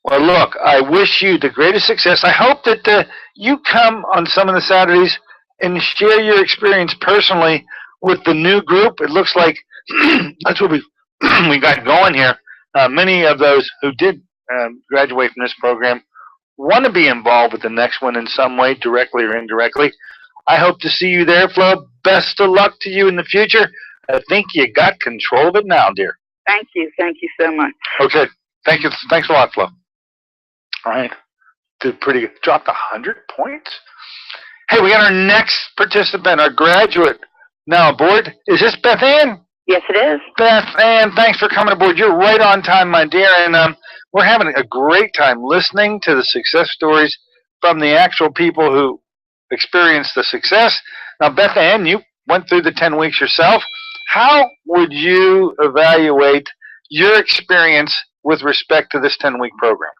Well, look, I wish you the greatest success. I hope that you come on some of the Saturdays and share your experience personally with the new group. It looks like that's what we got going here. Many of those who did graduate from this program want to be involved with the next one in some way, directly or indirectly. I hope to see you there, Flo. Best of luck to you in the future. I think you got control of it now, dear. Thank you. Thank you so much. Okay. Thank you. Thanks a lot, Flo. All right. Did pretty good. Dropped 100 points. Hey, we got our next participant, our graduate, now aboard. Is this Beth Ann? Yes, it is. Beth Ann, thanks for coming aboard. You're right on time, my dear, and we're having a great time listening to the success stories from the actual people who experienced the success. Now, Beth Ann, you went through the 10 weeks yourself. How would you evaluate your experience with respect to this 10-week program?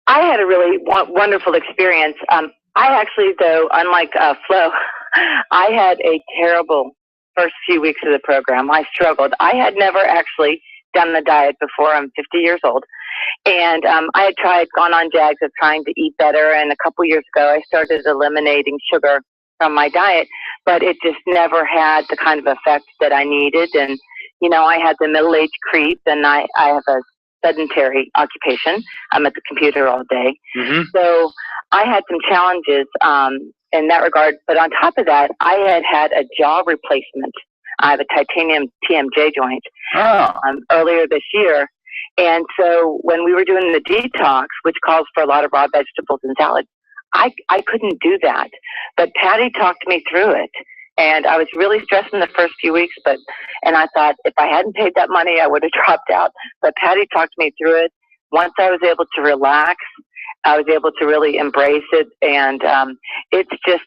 I had a really wonderful experience. I actually, though, unlike Flo, I had a terrible first few weeks of the program. I struggled. I had never actually done the diet before. I'm 50 years old. And I had gone on jags of trying to eat better. And a couple years ago, I started eliminating sugar from my diet. But it just never had the kind of effect that I needed. And, you know, I had the middle-age creep, and I have a sedentary occupation. I'm at the computer all day. Mm-hmm. So I had some challenges in that regard. But on top of that, I had a jaw replacement. I have a titanium TMJ joint earlier this year. And so when we were doing the detox, which calls for a lot of raw vegetables and salad, I couldn't do that. But Patty talked me through it. And I was really stressed in the first few weeks, and I thought if I hadn't paid that money, I would have dropped out. But Patty talked me through it. Once I was able to relax, I was able to really embrace it, and it's just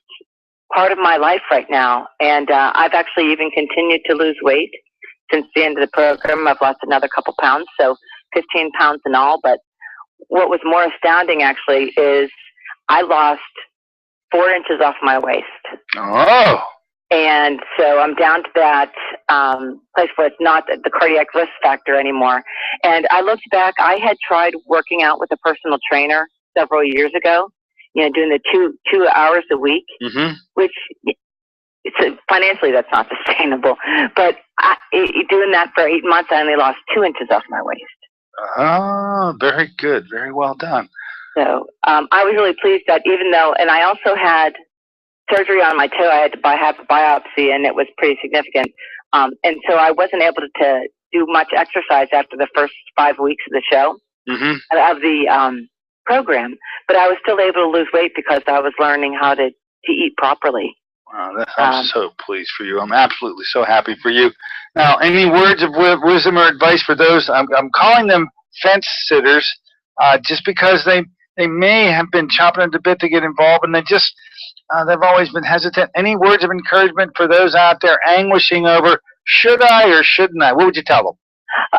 part of my life right now. And I've actually even continued to lose weight since the end of the program. I've lost another couple pounds, so 15 pounds in all. But what was more astounding, actually, is I lost 4 inches off my waist. Oh. And so I'm down to that place where it's not the cardiac risk factor anymore. And I looked back, I had tried working out with a personal trainer several years ago, you know, doing the two hours a week, mm-hmm. which financially that's not sustainable. But doing that for 8 months, I only lost 2 inches off my waist. Oh, very good. Very well done. So I was really pleased that even though, and I also had surgery on my toe, I had to have a biopsy, and it was pretty significant. And so I wasn't able to do much exercise after the first 5 weeks of the show, mm-hmm. of program, but I was still able to lose weight because I was learning how to eat properly. Wow, I'm so pleased for you. I'm absolutely so happy for you. Now, any words of wisdom or advice for those? I'm calling them fence sitters, just because they may have been chomping at the bit to get involved, and they've always been hesitant. Any words of encouragement for those out there anguishing over, should I or shouldn't I? What would you tell them?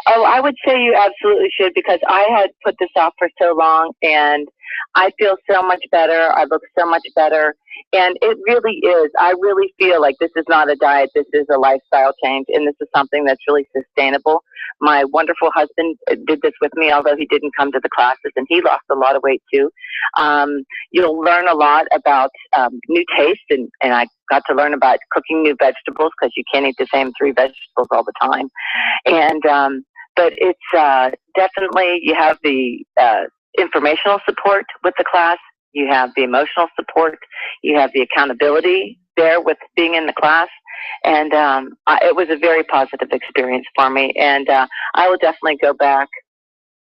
Oh, I would say you absolutely should, because I had put this off for so long, and I feel so much better. I look so much better. And it really is. I really feel like this is not a diet. This is a lifestyle change, and this is something that's really sustainable. My wonderful husband did this with me, although he didn't come to the classes, and he lost a lot of weight too. You'll learn a lot about new tastes, and I got to learn about cooking new vegetables, because you can't eat the same 3 vegetables all the time. And but it's definitely, you have the informational support with the class. You have the emotional support. You have the accountability there with being in the class. And it was a very positive experience for me. And I will definitely go back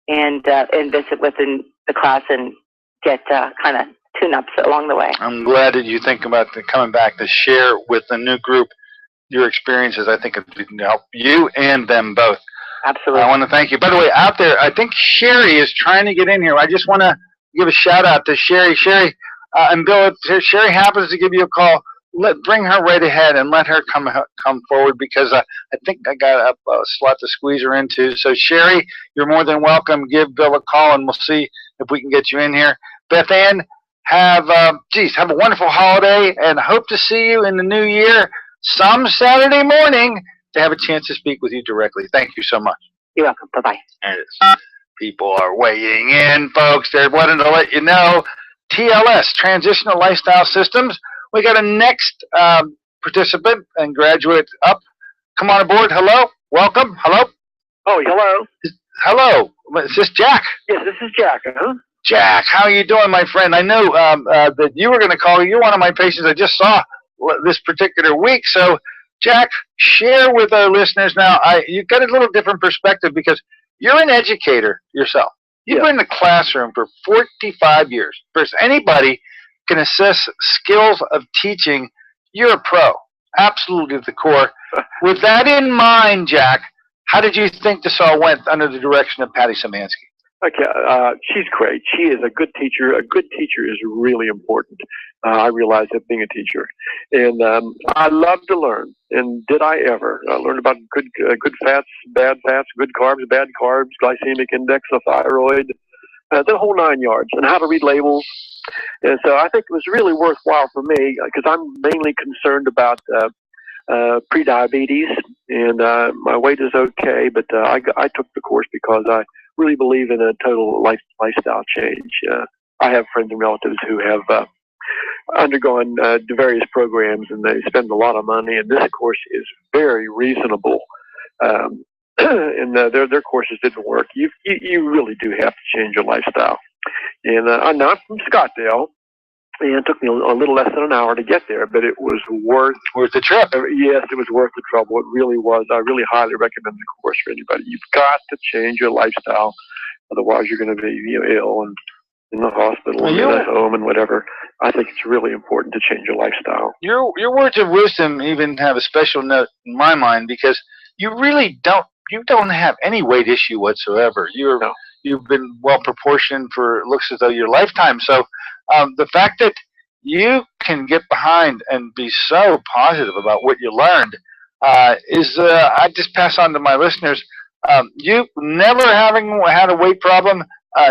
and visit within the class and get kind of tune-ups along the way. I'm glad that you think about coming back to share with the new group your experiences. I think it can help you and them both. Absolutely. I want to thank you. By the way, out there, I think Sherry is trying to get in here. I just want to give a shout out to Sherry. Sherry, and Bill, if Sherry happens to give you a call, bring her right ahead and let her come forward, because I think I got a slot to squeeze her into. So Sherry, you're more than welcome. Give Bill a call, and we'll see if we can get you in here. Beth Ann, have a wonderful holiday, and hope to see you in the new year some Saturday morning to have a chance to speak with you directly. Thank you so much. You're welcome. Bye-bye. There it is. People are weighing in, folks. They're wanting to let you know. TLS, Transitional Lifestyle Systems. We got a next participant and graduate up. Come on aboard. Hello. Welcome. Hello. Oh, hello. Hello. Is this Jack? Yes, this is Jack. Jack, how are you doing, my friend? I know that you were going to call. You're one of my patients I just saw this particular week. So, Jack, share with our listeners now. You've got a little different perspective, because you're an educator yourself. You've been in the classroom for 45 years. First, anybody can assess skills of teaching. You're a pro, absolutely at the core. With that in mind, Jack, how did you think this all went under the direction of Patty Szymanski? Okay, she's great. She is a good teacher. A good teacher is really important. I realize that being a teacher. And I love to learn. And did I ever learn about good fats, bad fats, good carbs, bad carbs, glycemic index, the thyroid, the whole 9 yards, and how to read labels. And so I think it was really worthwhile for me, because I'm mainly concerned about pre-diabetes, and my weight is okay, but I took the course because I really believe in a total lifestyle change. I have friends and relatives who have undergone various programs, and they spend a lot of money, and this course is very reasonable. And their courses didn't work. You really do have to change your lifestyle. And I'm from Scottsdale, and it took me a little less than an hour to get there, but it was worth the trip. Yes, it was worth the trouble. It really was. I really highly recommend the course for anybody. You've got to change your lifestyle, otherwise you're going to be ill and in the hospital and at home and whatever. I think it's really important to change your lifestyle. Your words of wisdom even have a special note in my mind, because you really don't have any weight issue whatsoever. You've been well proportioned for, it looks as though, your lifetime. So the fact that you can get behind and be so positive about what you learned is, I just pass on to my listeners, you never having had a weight problem,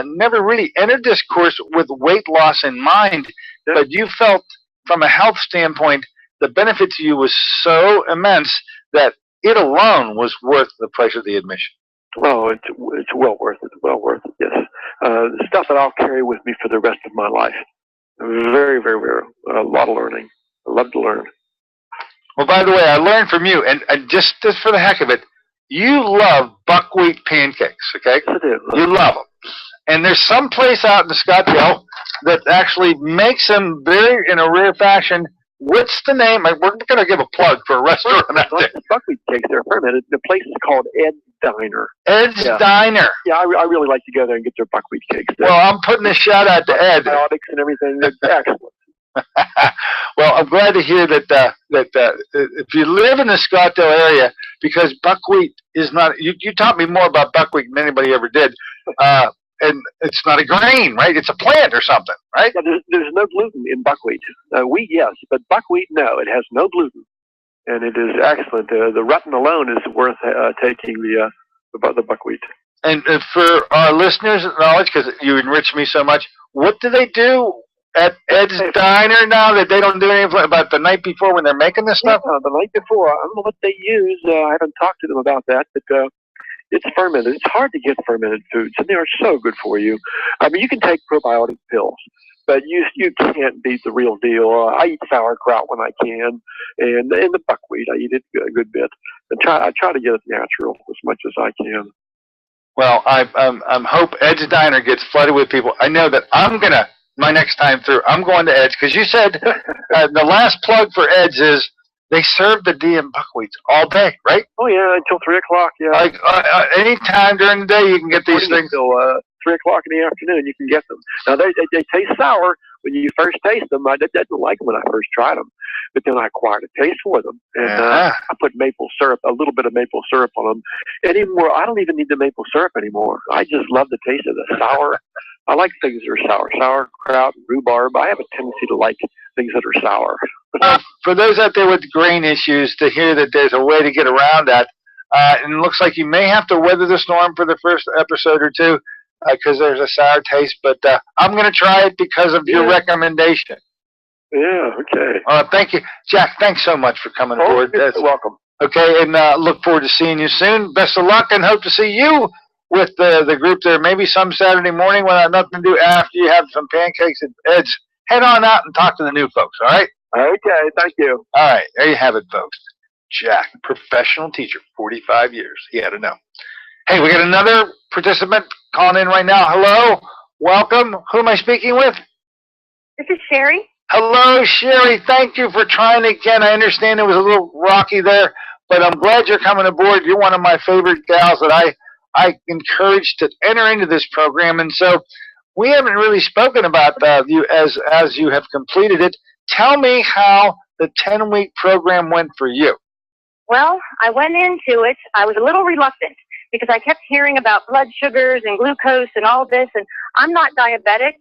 never really entered this course with weight loss in mind, but you felt from a health standpoint, the benefit to you was so immense that it alone was worth the price of the admission. Oh, it's well worth it. Well worth it. Yes, the stuff that I'll carry with me for the rest of my life. Very, very, very. A lot of learning. I love to learn. Well, by the way, I learned from you, and just for the heck of it, you love buckwheat pancakes. Okay, yes, I do. You love them, and there's some place out in Scottsdale that actually makes them in a rare fashion What's the name? We're going to give a plug for a restaurant out there. The buckwheat cakes are fermented. The place is called Ed's Diner. Ed's Diner. Yeah, I really like to go there and get their buckwheat cakes. Well, I'm putting a shout out to Ed. Antibiotics and everything. They're excellent. Well, I'm glad to hear that if you live in the Scottsdale area, because buckwheat is not, you taught me more about buckwheat than anybody ever did, and it's not a grain, right? It's a plant or something, right? Yeah, there's no gluten in buckwheat. Wheat, yes, but buckwheat, no. It has no gluten, and it is excellent. The rutten alone is worth taking the buckwheat. And for our listeners' knowledge, because you enrich me so much, what do they do at Ed's Diner now that they don't do anything about the night before when they're making this stuff? The night before, I don't know what they use. I haven't talked to them about that, but it's fermented. It's hard to get fermented foods, and they are so good for you. I mean, you can take probiotic pills, but you can't beat the real deal. I eat sauerkraut when I can, and the buckwheat, I eat it a good bit. And I try to get it natural as much as I can. Well, I hope Ed's Diner gets flooded with people. I know that my next time through, I'm going to Ed's, because you said the last plug for Ed's is they serve the DM buckwheats all day, right? Oh, yeah, until 3 o'clock, yeah. Like, any time during the day you can get these things. Until 3 o'clock in the afternoon, you can get them. Now, they taste sour when you first taste them. I didn't like them when I first tried them, but then I acquired a taste for them. And I put maple syrup, a little bit of maple syrup on them. Anymore, I don't even need the maple syrup anymore. I just love the taste of the sour. I like things that are sour. Sauerkraut, rhubarb. I have a tendency to like things that are sour. For those out there with grain issues, to hear that there's a way to get around that, and it looks like you may have to weather the storm for the first episode or two because there's a sour taste, but I'm going to try it because of your recommendation. Yeah, okay. Thank you. Jack, thanks so much for coming aboard. You're welcome. Okay, and look forward to seeing you soon. Best of luck, and hope to see you with the group there, maybe some Saturday morning when I have nothing to do after you have some pancakes at Ed's. Head on out and talk to the new folks, all right? Okay, thank you. All right, there you have it, folks. Jack, professional teacher, 45 years. He had to know. Hey, we got another participant calling in right now. Hello, welcome. Who am I speaking with? This is Sherry. Hello, Sherry. Thank you for trying again. I understand it was a little rocky there, but I'm glad you're coming aboard. You're one of my favorite gals that I encouraged to enter into this program, and so we haven't really spoken about you as you have completed it. Tell me how the 10-week program went for you. Well, I went into it. I was a little reluctant because I kept hearing about blood sugars and glucose and all this, and I'm not diabetic,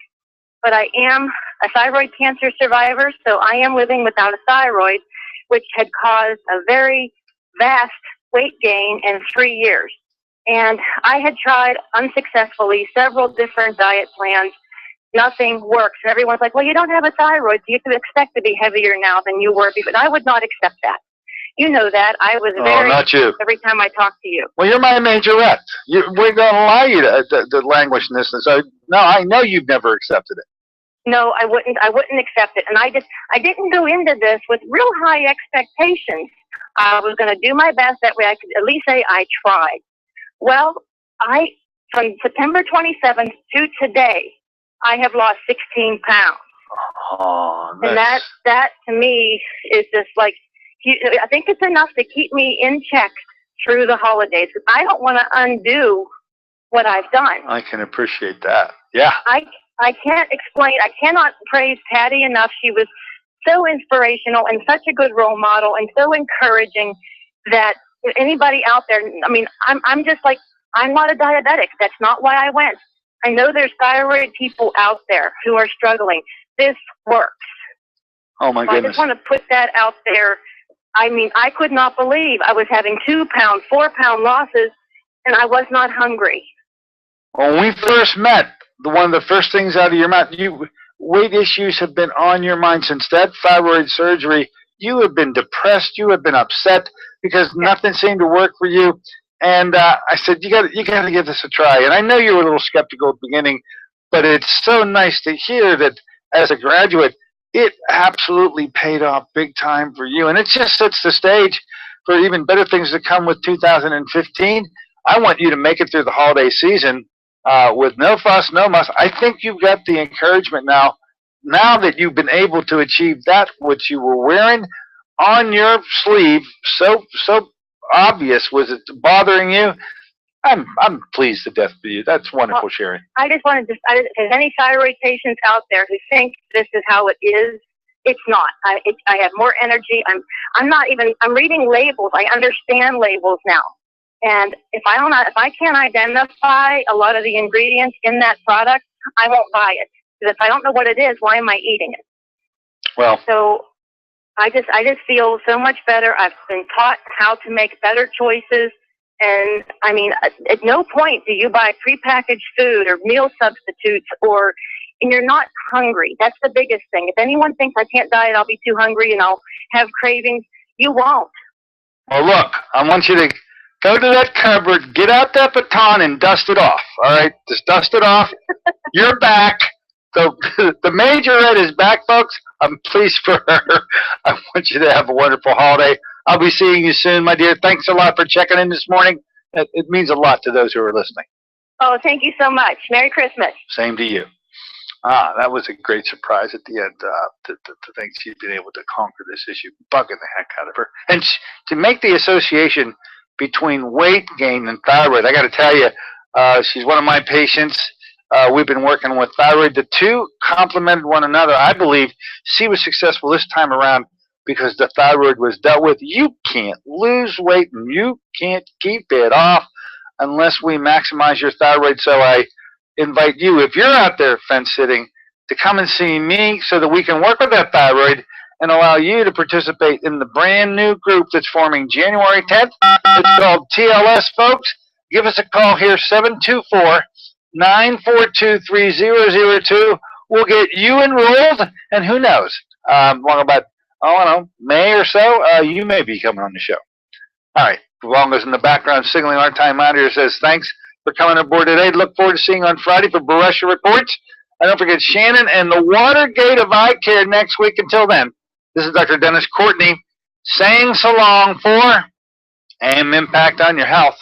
but I am a thyroid cancer survivor, so I am living without a thyroid, which had caused a very vast weight gain in 3 years. And I had tried unsuccessfully several different diet plans. Nothing works. And everyone's like, well, you don't have a thyroid, so you can expect to be heavier now than you were before. But I would not accept that. You know that. I was very, not you. Every time I talk to you. Well, you're my majorette. We're going to allow you to languish in this. So, no, I know you've never accepted it. No, I wouldn't accept it. And I didn't go into this with real high expectations. I was going to do my best. That way I could at least say I tried. Well, from September 27th to today, I have lost 16 pounds. Oh, nice. And that to me is just like, I think it's enough to keep me in check through the holidays. I don't want to undo what I've done. I can appreciate that. Yeah. I can't explain. I cannot praise Patty enough. She was so inspirational and such a good role model and so encouraging that anybody out there, I mean, I'm just like, I'm not a diabetic. That's not why I went. I know there's thyroid people out there who are struggling. This works. Oh, my goodness. I just want to put that out there. I mean, I could not believe I was having 2 pound, 4 pound losses, and I was not hungry. When we first met, one of the first things out of your mouth, weight issues have been on your mind since that thyroid surgery. You have been depressed. You have been upset because nothing seemed to work for you. And I said, you got to give this a try. And I know you were a little skeptical at the beginning, but it's so nice to hear that as a graduate, it absolutely paid off big time for you. And it just sets the stage for even better things to come with 2015. I want you to make it through the holiday season with no fuss, no muss. I think you've got the encouragement now now that you've been able to achieve that which you were wearing on your sleeve, so obvious was it bothering you? I'm pleased to death for you. That's wonderful, Sherry. I just wanted to, if there's any thyroid patients out there who think this is how it is, it's not. I have more energy. I'm reading labels. I understand labels now. And if I can't identify a lot of the ingredients in that product, I won't buy it. Because if I don't know what it is, why am I eating it? Well, so I just feel so much better. I've been taught how to make better choices. And I mean, at no point do you buy prepackaged food or meal substitutes and you're not hungry. That's the biggest thing. If anyone thinks I can't diet, I'll be too hungry and I'll have cravings, you won't. Well, look, I want you to go to that cupboard, get out that baton and dust it off. All right, just dust it off. You're back. So the Majorette is back, folks. I'm pleased for her. I want you to have a wonderful holiday. I'll be seeing you soon, my dear. Thanks a lot for checking in this morning. It means a lot to those who are listening. Oh, thank you so much. Merry Christmas. Same to you. That was a great surprise at the end to think she'd been able to conquer this issue, bugging the heck out of her. And to make the association between weight gain and thyroid, I got to tell you, she's one of my patients. We've been working with thyroid. The two complemented one another. I believe she was successful this time around because the thyroid was dealt with. You can't lose weight and you can't keep it off unless we maximize your thyroid. So I invite you, if you're out there fence sitting, to come and see me so that we can work with that thyroid and allow you to participate in the brand new group that's forming January 10th. It's called TLS, folks. Give us a call here, 724-942-3002. We'll get you enrolled, and who knows, long about, May or so, you may be coming on the show. All right, Luongo's in the background signaling our time out here, says thanks for coming aboard today. Look forward to seeing you on Friday for Baresha Reports. And don't forget Shannon and the Watergate of Eye Care next week. Until then, this is Dr. Dennis Courtney saying so long for AM Impact on your health.